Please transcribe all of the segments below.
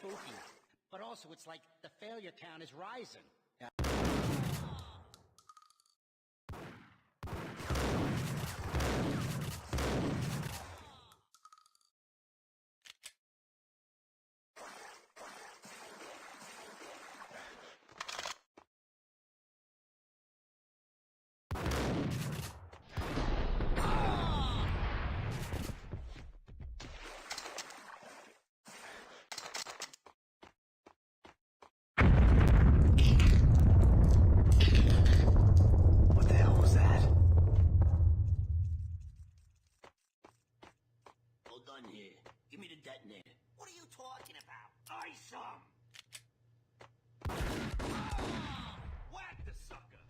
spooky. But also, it's like the failure count is rising. Here. Give me the detonator. What are you talking about? Ice 'em! Whack the sucker!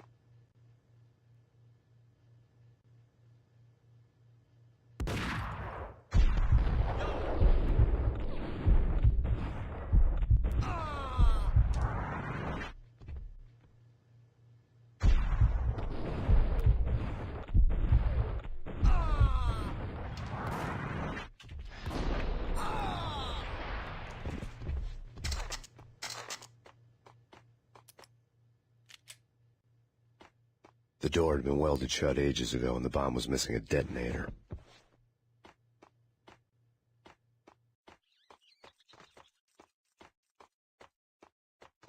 The door had been welded shut ages ago, and the bomb was missing a detonator.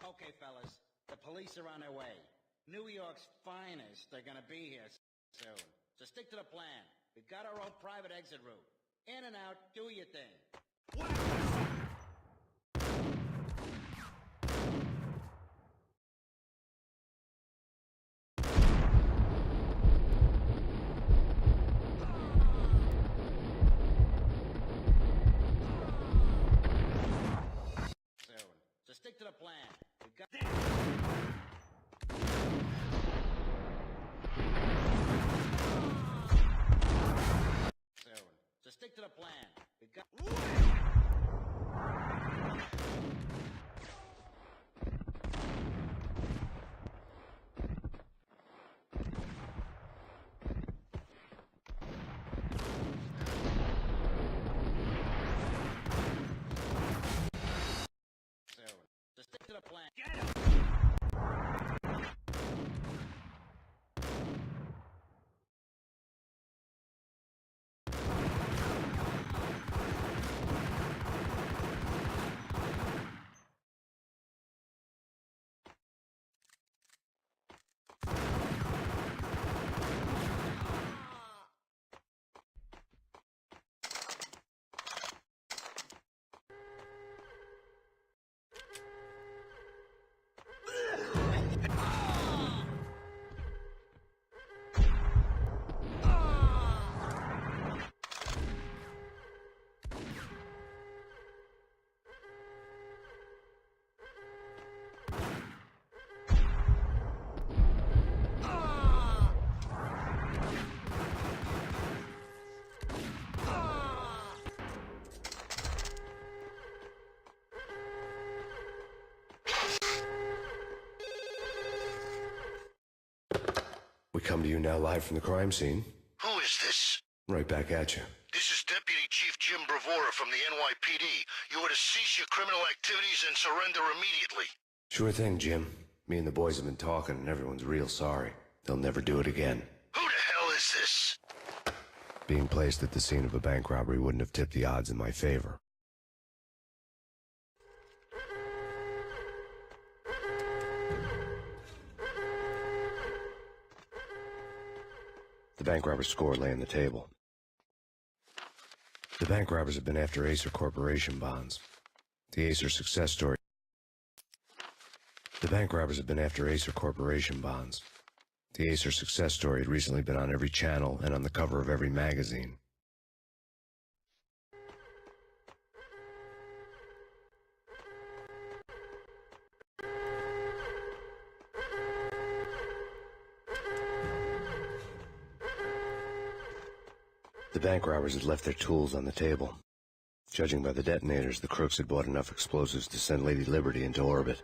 Okay, fellas, the police are on their way. New York's finest are gonna be here soon. So stick to the plan. We've got our own private exit route. In and out, do your thing. So stick to the plan. We've got So stick to the plan. We've got stick to the plan. Get him! We come to you now live from the crime scene. Who is this? Right back at you. This is Deputy Chief Jim Bravura from the NYPD. You are to cease your criminal activities and surrender immediately. Sure thing, Jim. Me and the boys have been talking, and everyone's real sorry. They'll never do it again. Who the hell is this? Being placed at the scene of a bank robbery wouldn't have tipped the odds in my favor. The bank robber's score lay on the table. The bank robbers have been after Acer Corporation bonds. The Acer success story. The bank robbers have been after Acer Corporation bonds. The Acer success story had recently been on every channel and on the cover of every magazine. The bank robbers had left their tools on the table. Judging by the detonators, the crooks had bought enough explosives to send Lady Liberty into orbit.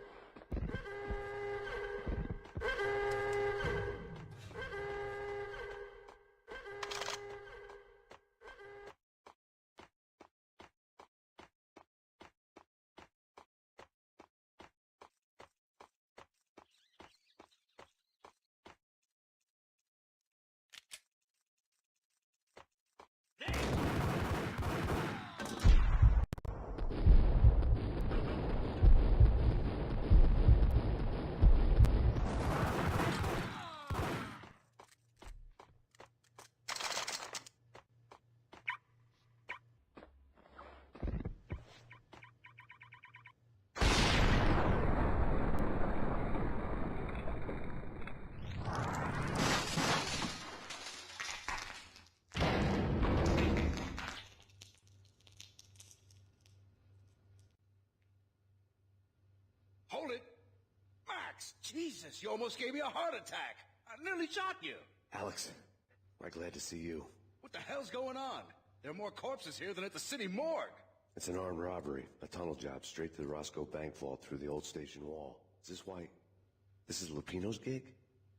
Hold it! Max, Jesus, you almost gave me a heart attack. I nearly shot you. Alex, I'm glad to see you. What the hell's going on? There are more corpses here than at the city morgue. It's an armed robbery, a tunnel job straight to the Roscoe Bank vault through the old station wall. Is this why? This is Lupino's gig?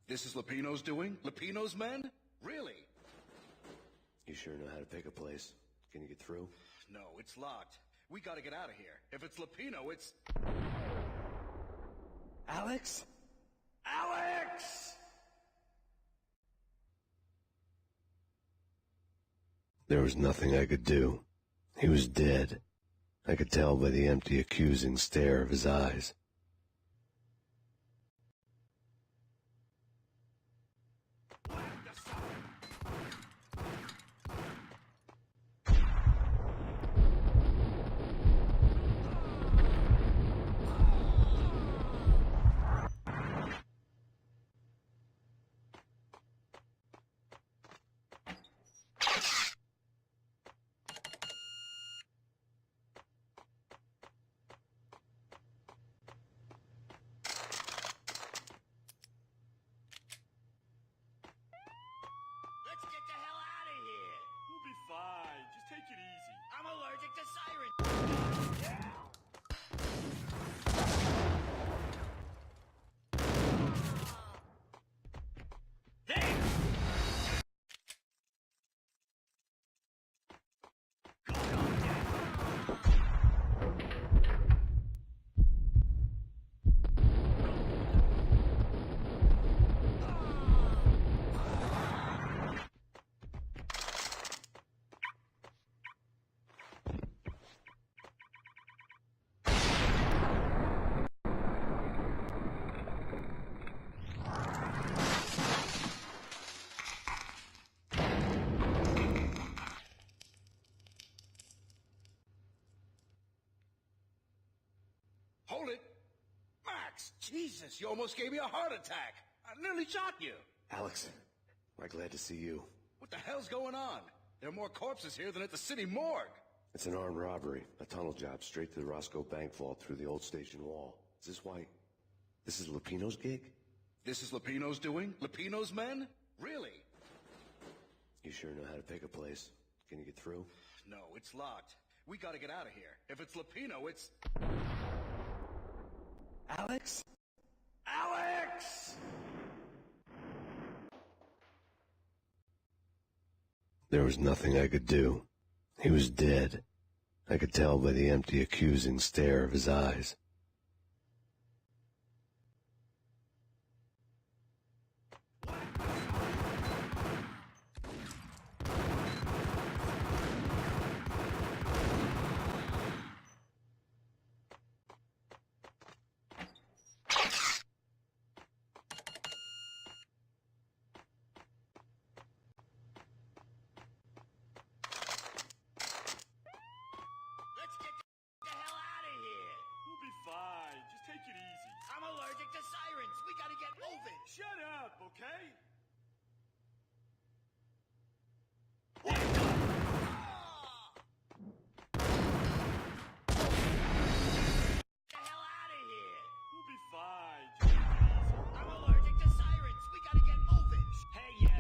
This is Lupino's doing? Lupino's men? Really? You sure know how to pick a place. Can you get through? No, it's locked. We gotta get out of here. If it's Lupino, it's... Alex? Alex! There was nothing I could do. He was dead. I could tell by the empty, accusing stare of his eyes. Let's get the hell out of here. We'll be fine. Just take it easy. I'm allergic to sirens. There! Hold it! Max, Jesus, you almost gave me a heart attack. I nearly shot you. Alex, I'm glad to see you. What the hell's going on? There are more corpses here than at the city morgue. It's an armed robbery, a tunnel job straight to the Roscoe Bank vault through the old station wall. Is this why? This is Lupino's gig? This is Lupino's doing? Lupino's men? Really? You sure know how to pick a place. Can you get through? No, it's locked. We gotta get out of here. If it's Lupino, it's... Alex? Alex! There was nothing I could do. He was dead. I could tell by the empty, accusing stare of his eyes. Let's get the hell out of here. We'll be fine. Just take it easy. I'm allergic to sirens. We gotta get moving. Shut up, okay? Get the hell out of here. We'll be fine. Just take it easy. I'm allergic to sirens. We gotta get moving. Hey, yeah.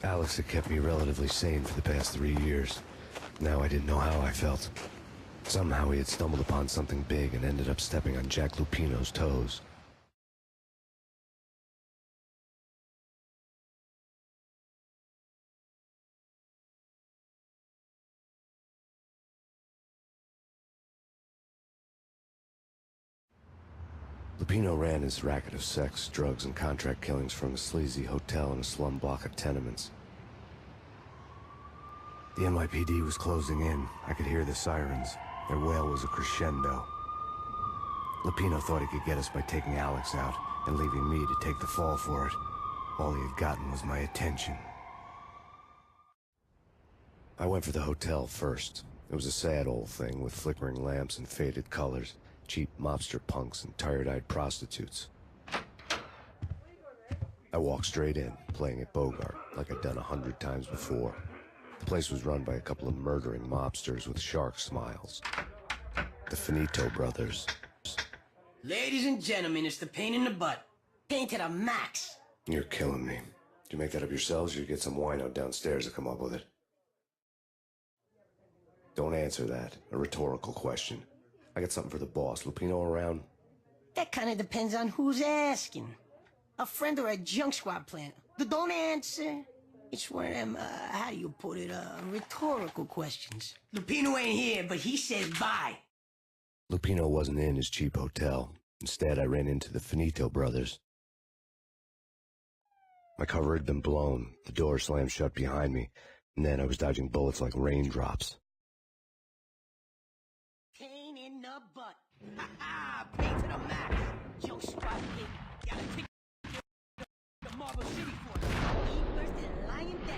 Alex had kept me relatively sane for the past 3 years. Now I didn't know how I felt. Somehow he had stumbled upon something big and ended up stepping on Jack Lupino's toes. Lupino ran his racket of sex, drugs, and contract killings from a sleazy hotel in a slum block of tenements. The NYPD was closing in. I could hear the sirens. Their wail was a crescendo. Lupino thought he could get us by taking Alex out and leaving me to take the fall for it. All he had gotten was my attention. I went for the hotel first. It was a sad old thing with flickering lamps and faded colors, cheap mobster punks and tired-eyed prostitutes. I walked straight in, playing at Bogart, like I'd done 100 times before. The place was run by a couple of murdering mobsters with shark smiles. The Finito brothers. Ladies and gentlemen, it's the pain in the butt. Pain to the max. You're killing me. Did you make that up yourselves, or you get some wino downstairs to come up with it? Don't answer that. A rhetorical question. I got something for the boss. Lupino around? That kind of depends on who's asking. A friend or a junk squad plan. Don't answer. It's one of them, how do you put it, rhetorical questions. Lupino ain't here, but he says bye. Lupino wasn't in his cheap hotel. Instead, I ran into the Finito brothers. My cover had been blown. The door slammed shut behind me, and then I was dodging bullets like raindrops. Pain in the butt. Ha-ha! Pain to the max. Junk squad pig. Gotta take the Marble City for it. Keepers and lying down.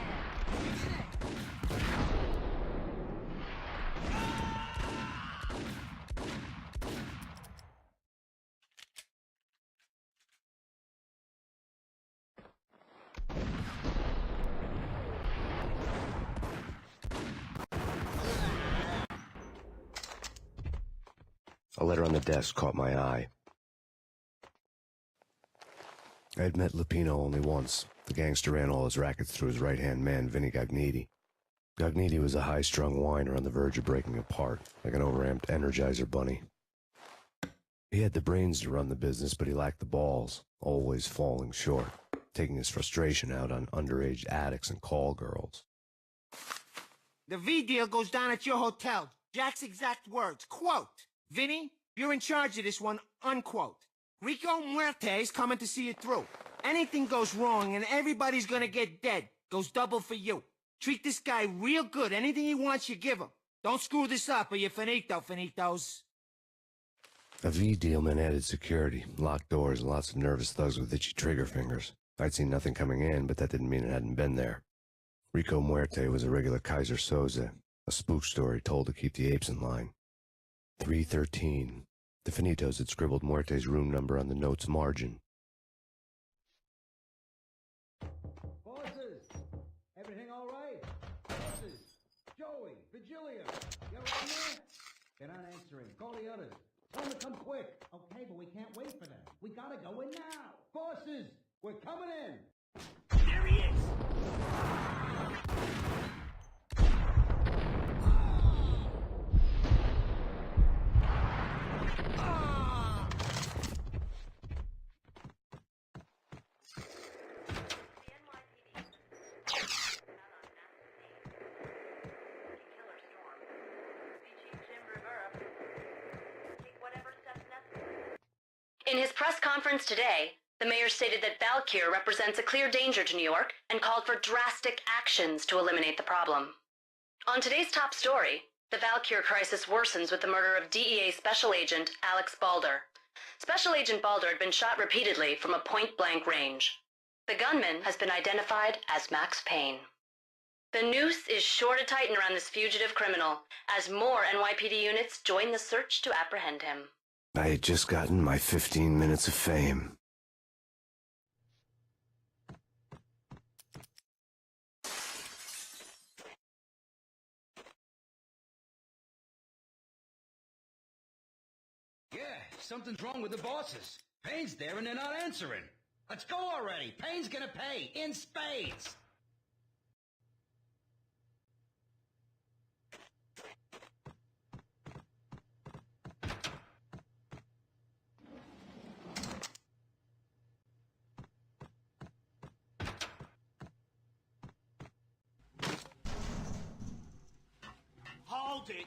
A letter on the desk caught my eye. I had met Lupino only once. The gangster ran all his rackets through his right-hand man, Vinny Gagniti. Gagniti was a high-strung whiner on the verge of breaking apart, like an overamped Energizer bunny. He had the brains to run the business, but he lacked the balls, always falling short, taking his frustration out on underage addicts and call girls. The V deal goes down at your hotel. Jack's exact words, quote, "Vinny, you're in charge of this one," unquote. Rico Muerte's coming to see it through. Anything goes wrong and everybody's gonna get dead. Goes double for you. Treat this guy real good. Anything he wants, you give him. Don't screw this up or you're finito, finitos. A V deal meant added security, locked doors, and lots of nervous thugs with itchy trigger fingers. I'd seen nothing coming in, but that didn't mean it hadn't been there. Rico Muerte was a regular Kaiser Soze, a spook story told to keep the apes in line. 313. The Finitos had scribbled Muerte's room number on the note's margin. Bosses! Everything all right? Bosses! Joey! Virgilia! You're on there? They're not answering. Call the others. Tell them to come quick. Okay, but we can't wait for them. We gotta go in now. Bosses! We're coming in! There he is! In his press conference today, the mayor stated that Valkyr represents a clear danger to New York and called for drastic actions to eliminate the problem. On today's top story, the Valkyr crisis worsens with the murder of DEA Special Agent Alex Balder. Special Agent Balder had been shot repeatedly from a point-blank range. The gunman has been identified as Max Payne. The noose is sure to tighten around this fugitive criminal as more NYPD units join the search to apprehend him. I had just gotten my 15 minutes of fame. Yeah, something's wrong with the bosses. Payne's there and they're not answering. Let's go already. Payne's gonna pay in spades. Hold it!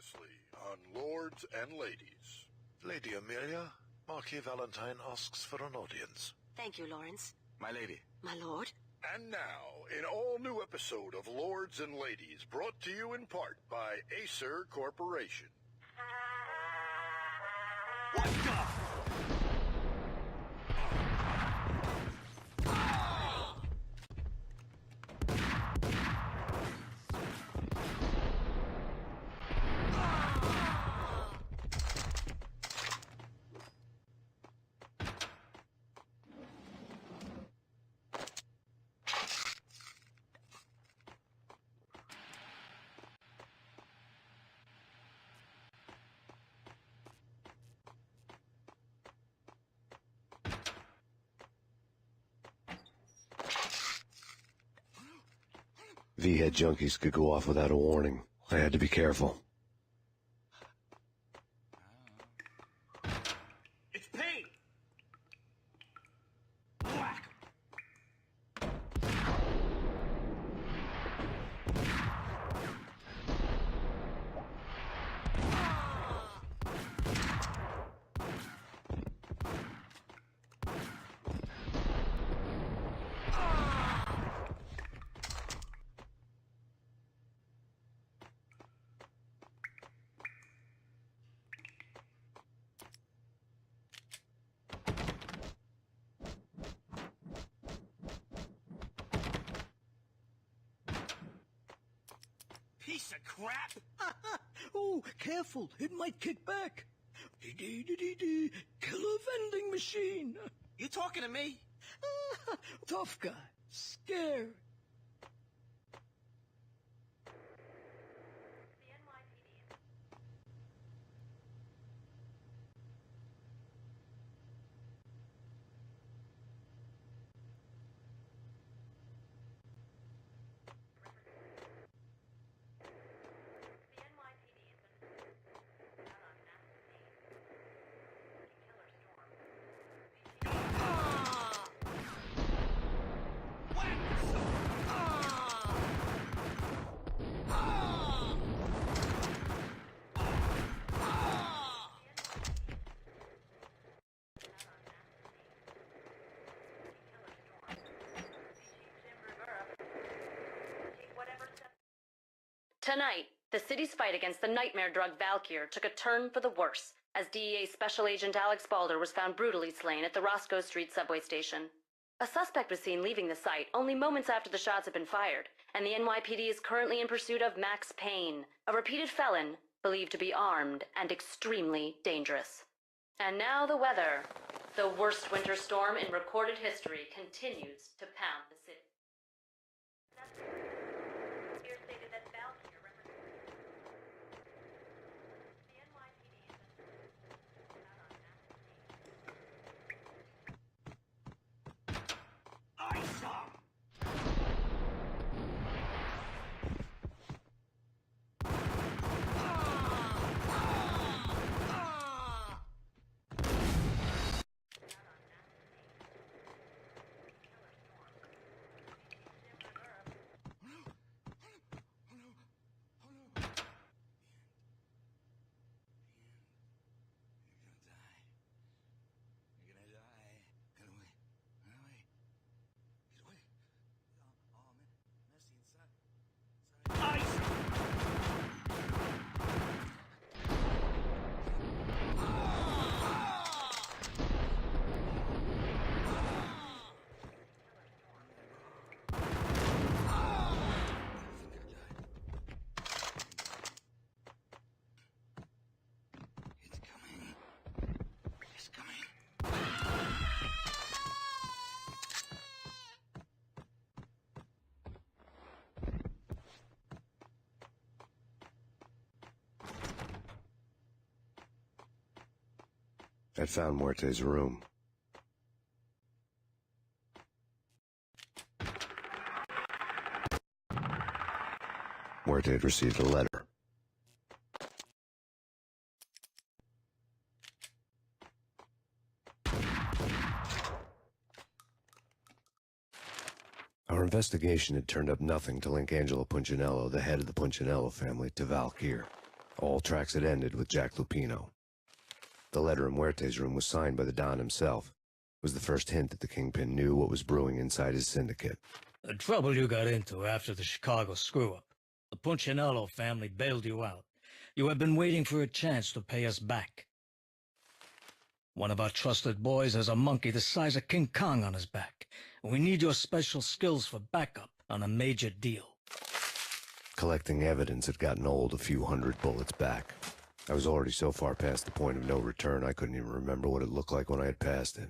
anonymously on lords and ladies. Lady Amelia, Marquis Valentine asks for an audience. Thank you, Lawrence. My lady. My lord? And now, an all-new episode of Lords and Ladies, brought to you in part by Acer Corporation. What the? V-head junkies could go off without a warning. I had to be careful. It's Payne! Whack! Piece of crap! Oh, careful, it might kick back. Killer vending machine. You talking to me? Tough guy, scared. Tonight, the city's fight against the nightmare drug Valkyr took a turn for the worse as DEA Special Agent Alex Balder was found brutally slain at the Roscoe Street subway station. A suspect was seen leaving the site only moments after the shots had been fired, and the NYPD is currently in pursuit of Max Payne, a repeated felon believed to be armed and extremely dangerous. And now the weather. The worst winter storm in recorded history continues to pound the city. Here stated that Valkyr represents the NYPD I found Muerte's room. Muerte had received a letter. Our investigation had turned up nothing to link Angelo Punchinello, the head of the Punchinello family, to Valkyr. All tracks had ended with Jack Lupino. The letter in Muerte's room was signed by the Don himself. It was the first hint that the Kingpin knew what was brewing inside his syndicate. The trouble you got into after the Chicago screw-up. The Punchinello family bailed you out. You have been waiting for a chance to pay us back. One of our trusted boys has a monkey the size of King Kong on his back. We need your special skills for backup on a major deal. Collecting evidence had gotten old a few hundred bullets back. I was already so far past the point of no return I couldn't even remember what it looked like when I had passed it.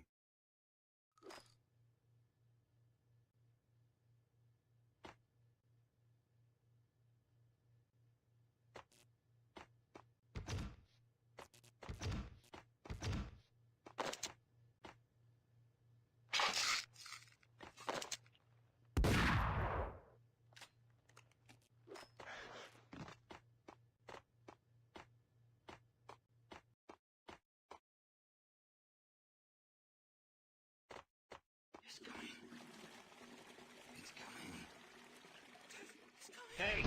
Hey!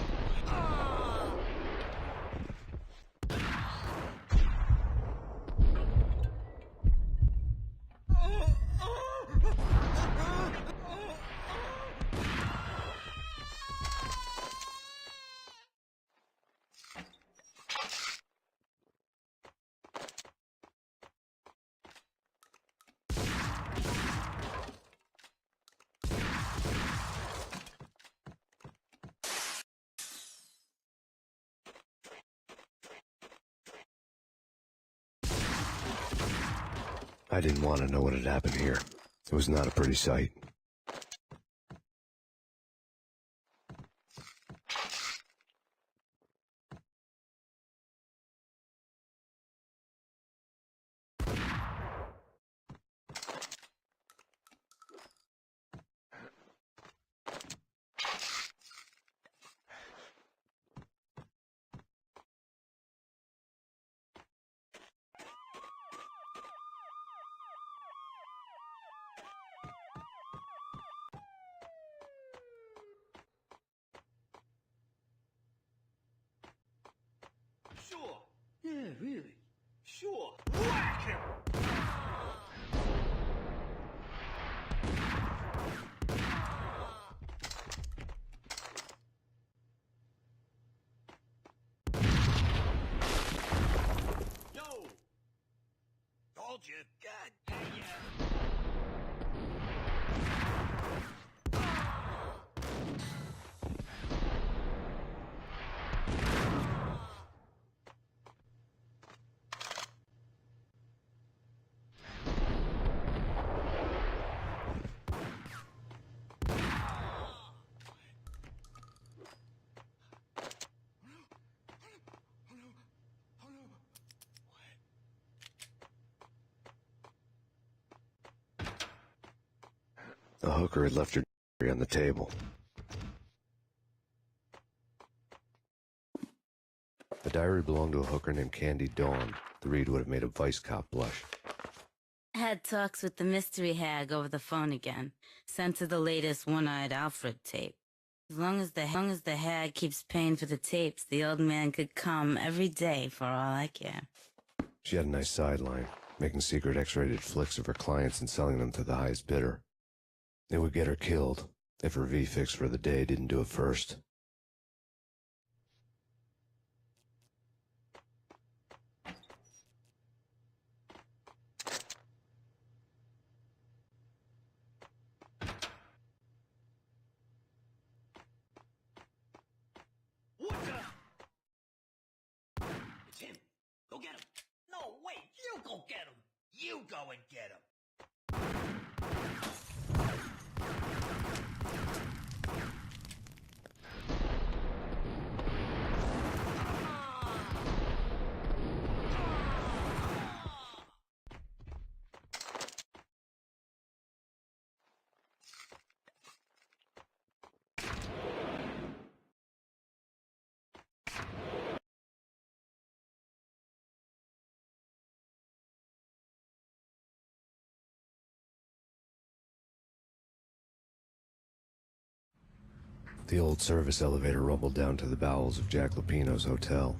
I didn't want to know what had happened here. It was not a pretty sight. Sure. Yeah, really. Sure. Whack him! Yo! Told you. God dang ya. The hooker had left her diary on the table. The diary belonged to a hooker named Candy Dawn. The read would have made a vice cop blush. Had talks with the mystery hag over the phone again. Sent her the latest One-Eyed Alfred tape. As long as the hag keeps paying for the tapes, the old man could come every day for all I care. She had a nice sideline, making secret X-rated flicks of her clients and selling them to the highest bidder. It would get her killed if her V-fix for the day didn't do it first. What the? It's him. Go get him. No, wait. You go get him. You go and get him. The old service elevator rumbled down to the bowels of Jack Lupino's hotel.